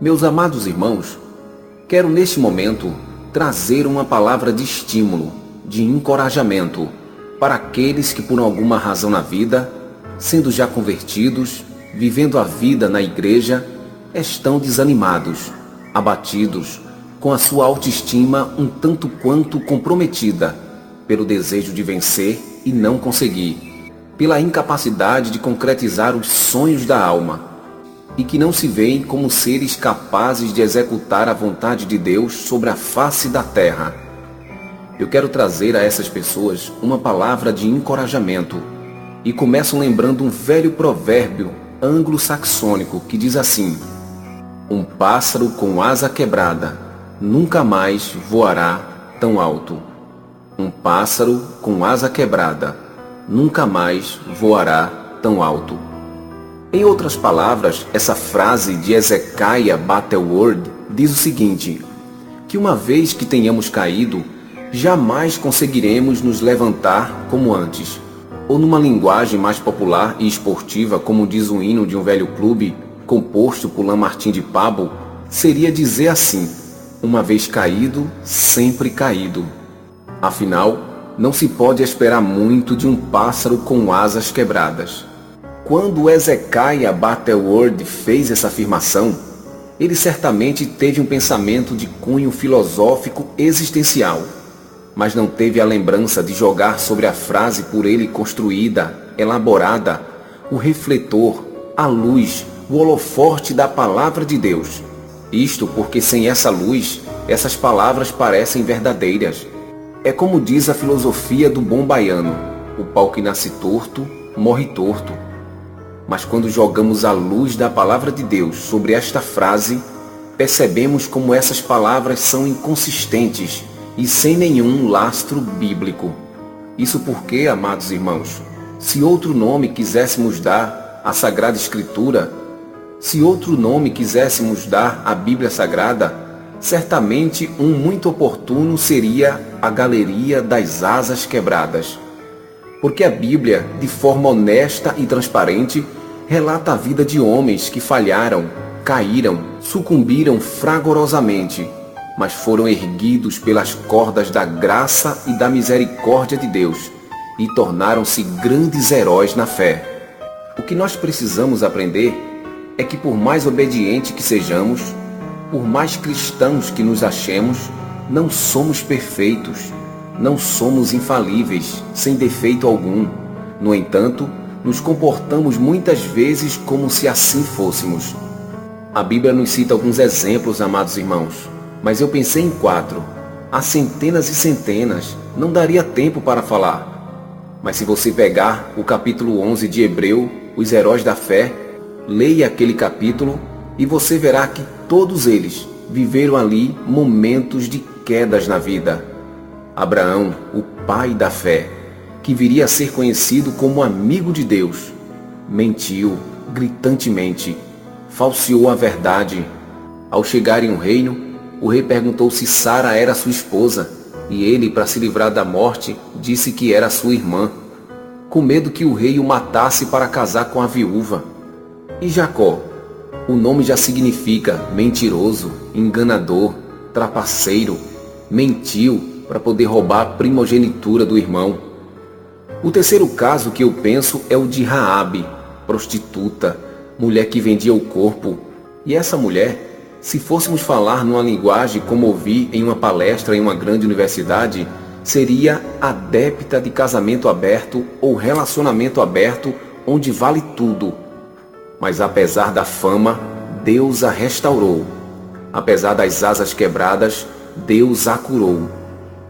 Meus amados irmãos, quero neste momento trazer uma palavra de estímulo, de encorajamento para aqueles que por alguma razão na vida, sendo já convertidos, vivendo a vida na igreja, estão desanimados, abatidos, com a sua autoestima um tanto quanto comprometida pelo desejo de vencer e não conseguir, pela incapacidade de concretizar os sonhos da alma, e que não se veem como seres capazes de executar a vontade de Deus sobre a face da terra. Eu quero trazer a essas pessoas uma palavra de encorajamento, e começo lembrando um velho provérbio anglo-saxônico que diz assim: um pássaro com asa quebrada nunca mais voará tão alto. Um pássaro com asa quebrada nunca mais voará tão alto. Em outras palavras, essa frase de Hezekiah Butterworth diz o seguinte: que uma vez que tenhamos caído, jamais conseguiremos nos levantar como antes. Ou numa linguagem mais popular e esportiva, como diz o hino de um velho clube, composto por Lamartine de Pablo, seria dizer assim: uma vez caído, sempre caído. Afinal, não se pode esperar muito de um pássaro com asas quebradas. Quando Hezekiah Butterworth fez essa afirmação, ele certamente teve um pensamento de cunho filosófico existencial, mas não teve a lembrança de jogar sobre a frase por ele construída, elaborada, o refletor, a luz, o holoforte da palavra de Deus. Isto porque sem essa luz, essas palavras parecem verdadeiras. É como diz a filosofia do bom baiano: o pau que nasce torto, morre torto. Mas quando jogamos a luz da palavra de Deus sobre esta frase, percebemos como essas palavras são inconsistentes e sem nenhum lastro bíblico. Isso porque, amados irmãos, se outro nome quiséssemos dar à Sagrada Escritura, se outro nome quiséssemos dar à Bíblia Sagrada, certamente um muito oportuno seria a Galeria das Asas Quebradas. Porque a Bíblia, de forma honesta e transparente, relata a vida de homens que falharam, caíram, sucumbiram fragorosamente, mas foram erguidos pelas cordas da graça e da misericórdia de Deus e tornaram-se grandes heróis na fé. O que nós precisamos aprender é que, por mais obediente que sejamos, por mais cristãos que nos achemos, não somos perfeitos, não somos infalíveis, sem defeito algum. No entanto, nos comportamos muitas vezes como se assim fôssemos. A Bíblia nos cita alguns exemplos, amados irmãos, mas eu pensei em 4. Há centenas e centenas, não daria tempo para falar. Mas se você pegar o capítulo 11 de Hebreu, os heróis da fé, leia aquele capítulo e você verá que todos eles viveram ali momentos de quedas na vida. Abraão, o pai da fé, que viria a ser conhecido como amigo de Deus, mentiu gritantemente, falseou a verdade. Ao chegar em um reino, o rei perguntou se Sara era sua esposa, e ele, para se livrar da morte, disse que era sua irmã, com medo que o rei o matasse para casar com a viúva. E Jacó, o nome já significa mentiroso, enganador, trapaceiro, mentiu para poder roubar a primogenitura do irmão. O terceiro caso que eu penso é o de Raabe, prostituta, mulher que vendia o corpo. E essa mulher, se fôssemos falar numa linguagem como ouvi em uma palestra em uma grande universidade, seria adepta de casamento aberto ou relacionamento aberto, onde vale tudo. Mas apesar da fama, Deus a restaurou. Apesar das asas quebradas, Deus a curou.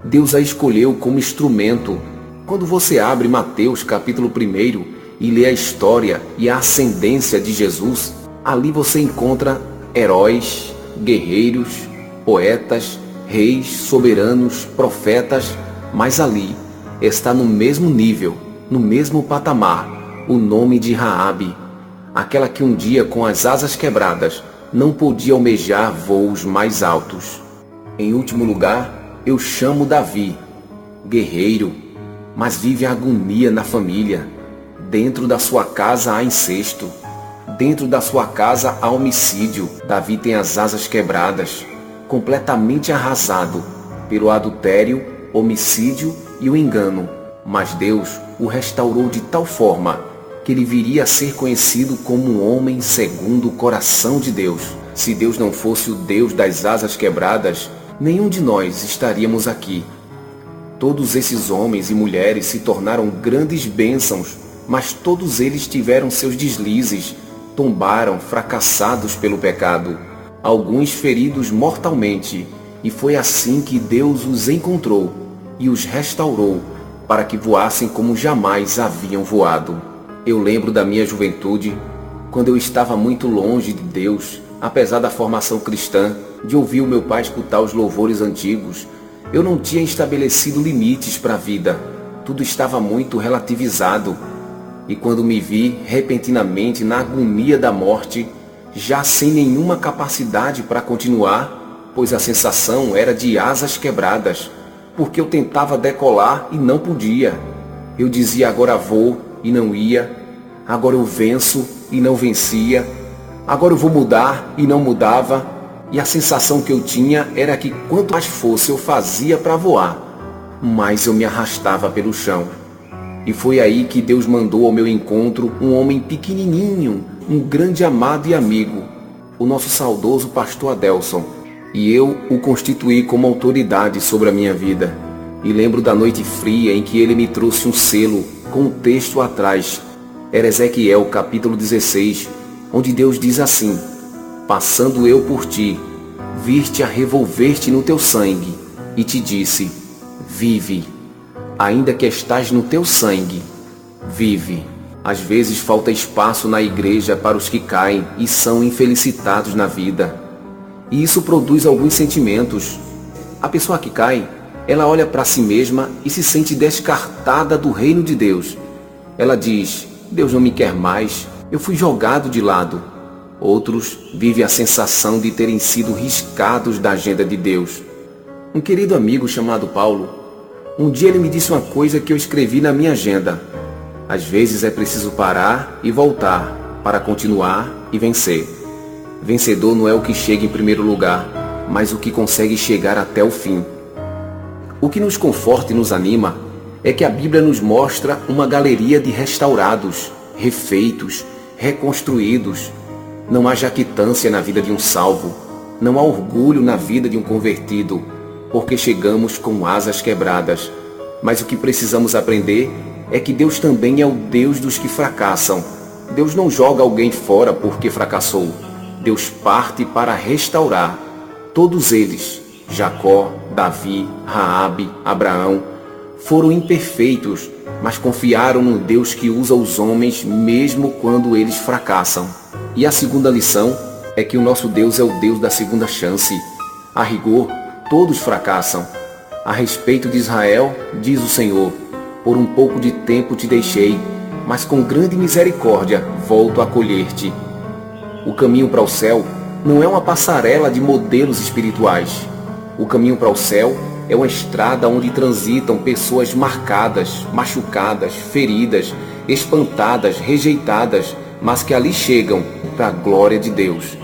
Deus a escolheu como instrumento. Quando você abre Mateus capítulo 1 e lê a história e a ascendência de Jesus, ali você encontra heróis, guerreiros, poetas, reis, soberanos, profetas, mas ali está no mesmo nível, no mesmo patamar, o nome de Raabe, aquela que um dia com as asas quebradas não podia almejar voos mais altos. Em último lugar, eu chamo Davi, guerreiro, mas vive a agonia na família. Dentro da sua casa há incesto. Dentro da sua casa há homicídio. Davi tem as asas quebradas, completamente arrasado pelo adultério, homicídio e o engano. Mas Deus o restaurou de tal forma que ele viria a ser conhecido como um homem segundo o coração de Deus. Se Deus não fosse o Deus das asas quebradas, nenhum de nós estaríamos aqui. Todos esses homens e mulheres se tornaram grandes bênçãos, mas todos eles tiveram seus deslizes, tombaram fracassados pelo pecado, alguns feridos mortalmente, e foi assim que Deus os encontrou e os restaurou para que voassem como jamais haviam voado. Eu lembro da minha juventude, quando eu estava muito longe de Deus, apesar da formação cristã, de ouvir o meu pai escutar os louvores antigos. Eu não tinha estabelecido limites para a vida, tudo estava muito relativizado. E quando me vi repentinamente na agonia da morte, já sem nenhuma capacidade para continuar, pois a sensação era de asas quebradas, porque eu tentava decolar e não podia. Eu dizia agora vou e não ia, agora eu venço e não vencia, agora eu vou mudar e não mudava, e a sensação que eu tinha era que quanto mais força eu fazia para voar, mais eu me arrastava pelo chão. E foi aí que Deus mandou ao meu encontro um homem pequenininho, um grande amado e amigo, o nosso saudoso pastor Adelson, e eu o constituí como autoridade sobre a minha vida. E lembro da noite fria em que ele me trouxe um selo com um texto atrás. Era Ezequiel capítulo 16, onde Deus diz assim: passando eu por ti, vi-te a revolver-te no teu sangue, e te disse, vive, ainda que estás no teu sangue, vive. Às vezes falta espaço na igreja para os que caem e são infelicitados na vida. E isso produz alguns sentimentos. A pessoa que cai, ela olha para si mesma e se sente descartada do reino de Deus. Ela diz, Deus não me quer mais, eu fui jogado de lado. Outros vivem a sensação de terem sido riscados da agenda de Deus. Um querido amigo chamado Paulo, um dia ele me disse uma coisa que eu escrevi na minha agenda. Às vezes é preciso parar e voltar para continuar e vencer. Vencedor não é o que chega em primeiro lugar, mas o que consegue chegar até o fim. O que nos conforta e nos anima é que a Bíblia nos mostra uma galeria de restaurados, refeitos, reconstruídos. Não há jactância na vida de um salvo, não há orgulho na vida de um convertido, porque chegamos com asas quebradas. Mas o que precisamos aprender é que Deus também é o Deus dos que fracassam. Deus não joga alguém fora porque fracassou. Deus parte para restaurar. Todos eles, Jacó, Davi, Raabe, Abraão, foram imperfeitos, mas confiaram no Deus que usa os homens mesmo quando eles fracassam. E a segunda lição é que o nosso Deus é o Deus da segunda chance. A rigor, todos fracassam. A respeito de Israel, diz o Senhor, por um pouco de tempo te deixei, mas com grande misericórdia volto a acolher-te. O caminho para o céu não é uma passarela de modelos espirituais. O caminho para o céu é uma estrada onde transitam pessoas marcadas, machucadas, feridas, espantadas, rejeitadas, mas que ali chegam para a glória de Deus.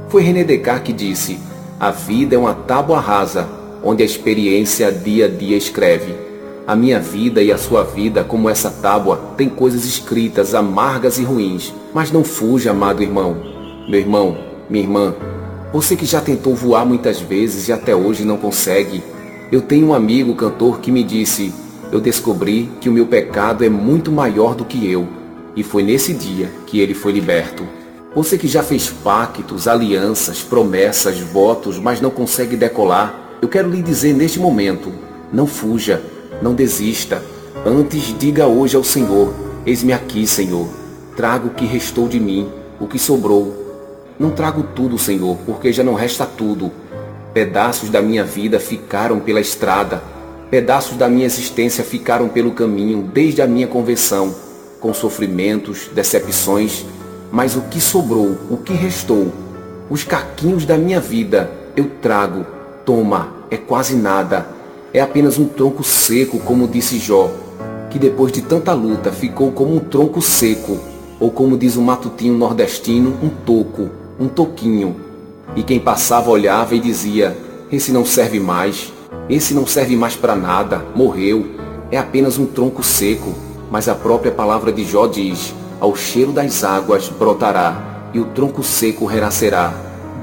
Foi René Descartes que disse, a vida é uma tábua rasa, onde a experiência dia a dia escreve. A minha vida e a sua vida, como essa tábua, tem coisas escritas, amargas e ruins. Mas não fuja, amado irmão. Meu irmão, minha irmã, você que já tentou voar muitas vezes e até hoje não consegue. Eu tenho um amigo cantor que me disse, eu descobri que o meu pecado é muito maior do que eu. E foi nesse dia que ele foi liberto. Você que já fez pactos, alianças, promessas, votos, mas não consegue decolar, eu quero lhe dizer neste momento, não fuja, não desista. Antes diga hoje ao Senhor, eis-me aqui, Senhor. Trago o que restou de mim, o que sobrou. Não trago tudo, Senhor, porque já não resta tudo. Pedaços da minha vida ficaram pela estrada. Pedaços da minha existência ficaram pelo caminho, desde a minha conversão, com sofrimentos, decepções. Mas o que sobrou, o que restou, os caquinhos da minha vida, eu trago. Toma, é quase nada. É apenas um tronco seco, como disse Jó, que depois de tanta luta ficou como um tronco seco. ou como diz o matutinho nordestino, um toco, um toquinho. E quem passava olhava e dizia: esse não serve mais, esse não serve mais para nada, morreu, é apenas um tronco seco. Mas a própria palavra de Jó diz: ao cheiro das águas brotará, e o tronco seco renascerá.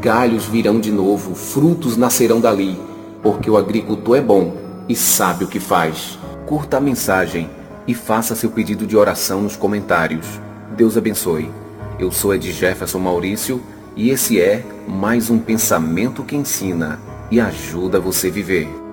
Galhos virão de novo, frutos nascerão dali, porque o agricultor é bom e sabe o que faz. Curta a mensagem e faça seu pedido de oração nos comentários. Deus abençoe. Eu sou Ed Jefferson Maurício e esse é mais um pensamento que ensina e ajuda você a viver.